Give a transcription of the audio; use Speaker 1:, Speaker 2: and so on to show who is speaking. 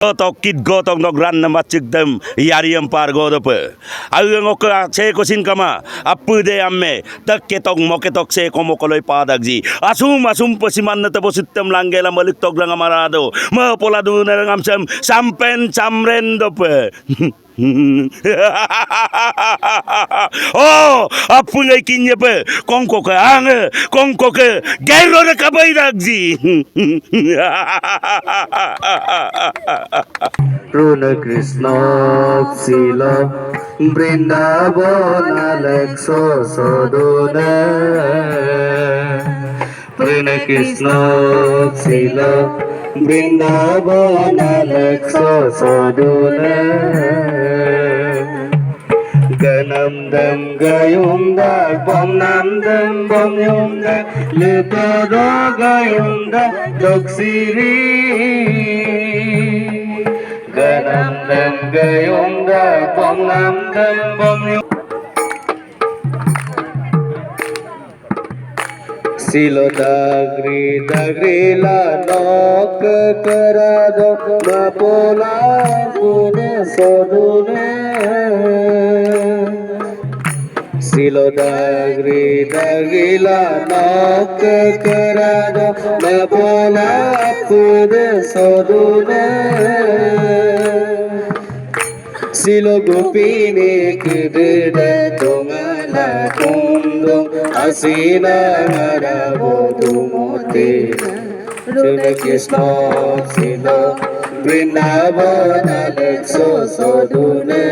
Speaker 1: Tokit gotong nogran na matchigdem yariam par godope. Ang oka se kosin kama apu de amme tak ketong moketok se komokoloy padagji. Asum pasiman na tapos item langgela maliktog lang amarado. Mapolado na lang amsam sampen samren dope. Oh, apu ngay kinya pe kongko ke ange kongko ke gairo na kabay dagji.
Speaker 2: Runa Krishna Sila Vrindavan Alexo Sodune Runa Krishna Sila Vrindavan Alexo Sodune Ganam dam gayum da bom nam dam bom yum da lupa do gayum da doksiri Ganam dam gayum da bom nam dam bom yum Silo dagri la nok karado mapola pune sodune Silo dagri la nok karado mapola pune sodune Silo gopine kudde tumala kundum asina marabo tumote Runa Krishna Silo Vrindavan Alexo Sodune